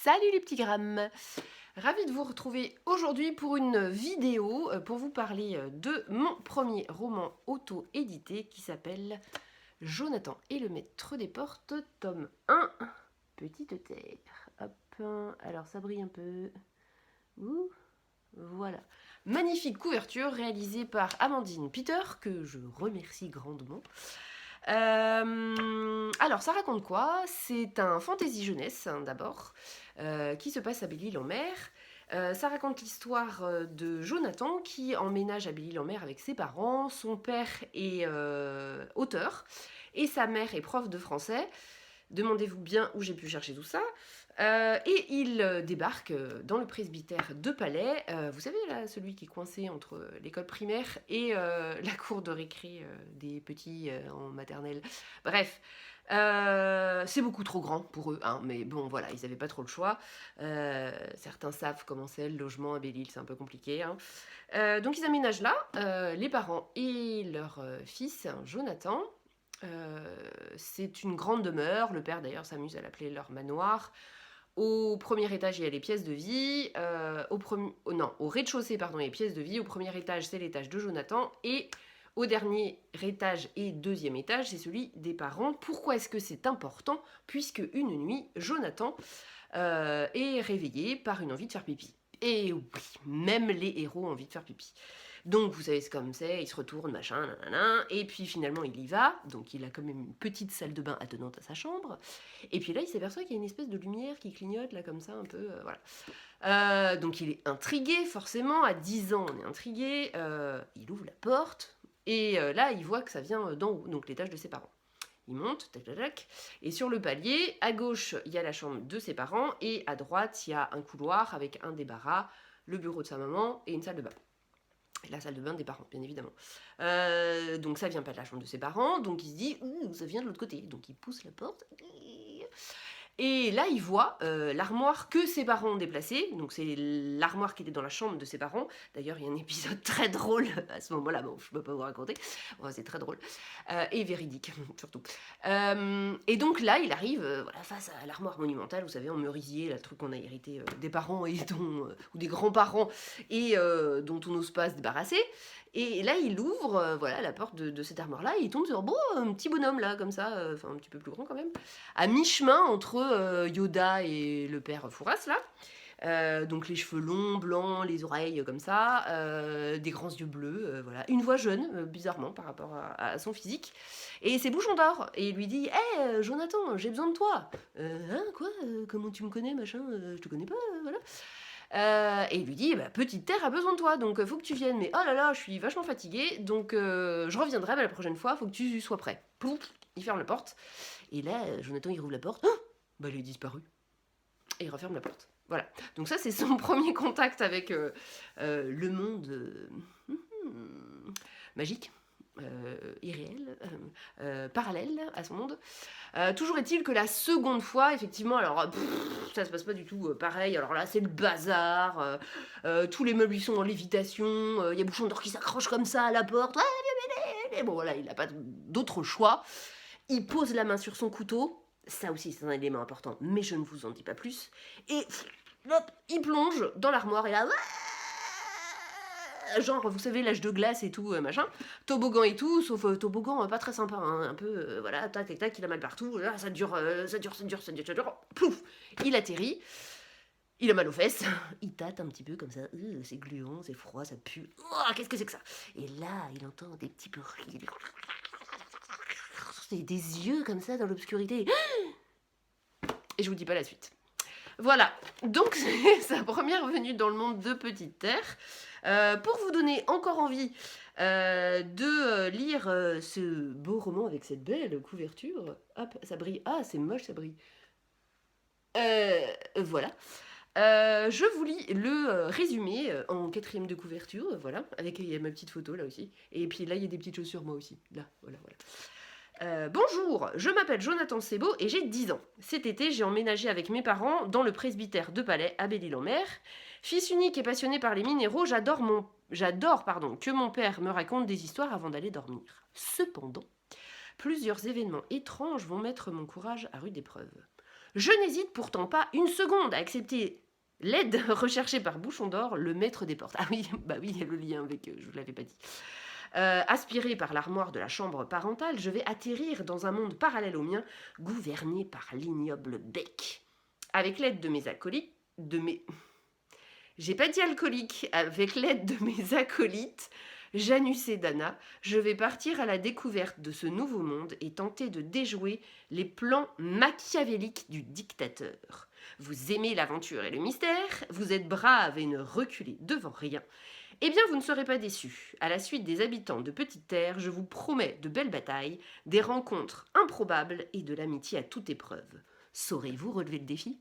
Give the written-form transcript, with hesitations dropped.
Salut les petits grammes! Ravie de vous retrouver aujourd'hui pour une vidéo pour vous parler de mon premier roman auto-édité qui s'appelle Jonathan et le maître des portes, tome 1, Petite Terre. Hop, alors ça brille un peu. Ouh, voilà. Magnifique couverture réalisée par Amandine Peter, que je remercie grandement. Alors, ça raconte quoi? C'est un fantasy jeunesse, d'abord, qui se passe à Belle-Île-en-Mer. Ça raconte l'histoire de Jonathan qui emménage à Belle-Île-en-Mer avec ses parents. Son père est auteur et sa mère est prof de français. Demandez-vous bien où j'ai pu chercher tout ça. Et il débarque dans le presbytère de Palais. Vous savez, là, celui qui est coincé entre l'école primaire et la cour de récré des petits en maternelle. Bref, c'est beaucoup trop grand pour eux, hein, mais bon, voilà, ils n'avaient pas trop le choix. Certains savent comment c'est le logement à Belle-Île, c'est un peu compliqué, hein. Donc ils aménagent là, les parents et leur fils, Jonathan. C'est une grande demeure. Le père d'ailleurs s'amuse à l'appeler leur manoir. Au premier étage, il y a les pièces de vie. Au rez-de-chaussée, pardon, il y a les pièces de vie. Au premier étage, c'est l'étage de Jonathan. Et au dernier étage et deuxième étage, c'est celui des parents. Pourquoi est-ce que c'est important? Puisque une nuit, Jonathan est réveillé par une envie de faire pipi. Et oui, même les héros ont envie de faire pipi. Donc vous savez ce comme c'est, il se retourne, machin, nanana, et puis finalement il y va, donc il a quand même une petite salle de bain attenante à sa chambre, et puis là il s'aperçoit qu'il y a une espèce de lumière qui clignote là comme ça un peu, voilà. Donc il est intrigué forcément, à 10 ans on est intrigué, il ouvre la porte, et là il voit que ça vient d'en haut, donc l'étage de ses parents. Il monte, tac tac tac, et sur le palier, à gauche il y a la chambre de ses parents, et à droite il y a un couloir avec un débarras, le bureau de sa maman et une salle de bain. La salle de bain des parents, bien évidemment. Donc ça vient pas de la chambre de ses parents, donc il se dit, ça vient de l'autre côté. Donc il pousse la porte. Et là, il voit l'armoire que ses parents ont déplacée. Donc c'est l'armoire qui était dans la chambre de ses parents. D'ailleurs, il y a un épisode très drôle à ce moment-là. Bon, je peux pas vous raconter. Enfin, c'est très drôle. Et véridique, surtout. Et donc là, il arrive voilà, face à l'armoire monumentale, vous savez, en merisier, le truc qu'on a hérité des parents et ou des grands-parents et dont on n'ose pas se débarrasser. Et là, il ouvre voilà, la porte de cette armoire-là et il tombe sur un petit bonhomme là, comme ça, enfin un petit peu plus grand quand même, à mi-chemin entre Yoda et le père Fouras là. Donc les cheveux longs, blancs, les oreilles comme ça, des grands yeux bleus, voilà. Une voix jeune, bizarrement par rapport à son physique. Et c'est Bouchon d'Or. Et il lui dit Hé, Jonathan, j'ai besoin de toi. Hein, quoi Comment tu me connais, machin Je te connais pas, voilà. Et il lui dit Petite Terre a besoin de toi, donc faut que tu viennes. Mais oh là là, je suis vachement fatiguée, donc je reviendrai la prochaine fois, faut que tu sois prêt. Pouf, il ferme la porte. Et là, Jonathan, il rouvre la porte. Oh il est disparu. Et il referme la porte. Voilà. Donc ça, c'est son premier contact avec le monde magique. Irréel, parallèle à son monde. Toujours est-il que la seconde fois, effectivement, alors ça se passe pas du tout pareil. Alors là, c'est le bazar. Tous les meubles sont en lévitation. Il y a Bouchon d'Or qui s'accroche comme ça à la porte. Bon, voilà, il n'a pas d'autre choix. Il pose la main sur son couteau. Ça aussi, c'est un élément important, mais je ne vous en dis pas plus. Et hop, il plonge dans l'armoire et là, genre, vous savez, l'âge de glace et tout, machin, toboggan et tout, sauf toboggan pas très sympa, hein, un peu, voilà, tac, tac, tac, il a mal partout, là, ça dure, plouf, il atterrit, il a mal aux fesses, il tâte un petit peu comme ça, c'est gluant, c'est froid, ça pue, qu'est-ce que c'est que ça? Et là, il entend des petits bruits, des yeux comme ça dans l'obscurité, et je vous dis pas la suite. Voilà, donc c'est sa première venue dans le monde de Petite Terre. Pour vous donner encore envie de lire ce beau roman avec cette belle couverture. Hop, ça brille. Ah, c'est moche, ça brille. Voilà. Je vous lis le résumé en 4e de couverture, voilà, avec il y a ma petite photo là aussi. Et puis là, il y a des petites chaussures moi aussi. Là, voilà. Bonjour, je m'appelle Jonathan Sebo et j'ai 10 ans. Cet été, j'ai emménagé avec mes parents dans le presbytère de Palais à Belle-Île-en-Mer. Fils unique et passionné par les minéraux, j'adore que mon père me raconte des histoires avant d'aller dormir. Cependant, plusieurs événements étranges vont mettre mon courage à rude épreuve. Je n'hésite pourtant pas une seconde à accepter l'aide recherchée par Bouchon d'Or, le maître des portes. Ah oui, bah oui, il y a le lien avec, je vous l'avais pas dit. Aspiré par l'armoire de la chambre parentale, je vais atterrir dans un monde parallèle au mien, gouverné par l'ignoble Bec. Avec l'aide de mes acolytes, J'ai pas dit alcoolique. Avec l'aide de mes acolytes, Janus et Dana, je vais partir à la découverte de ce nouveau monde et tenter de déjouer les plans machiavéliques du dictateur. Vous aimez l'aventure et le mystère, vous êtes brave et ne reculez devant rien. Eh bien, vous ne serez pas déçus. À la suite des habitants de Petite Terre, je vous promets de belles batailles, des rencontres improbables et de l'amitié à toute épreuve. Saurez-vous relever le défi ?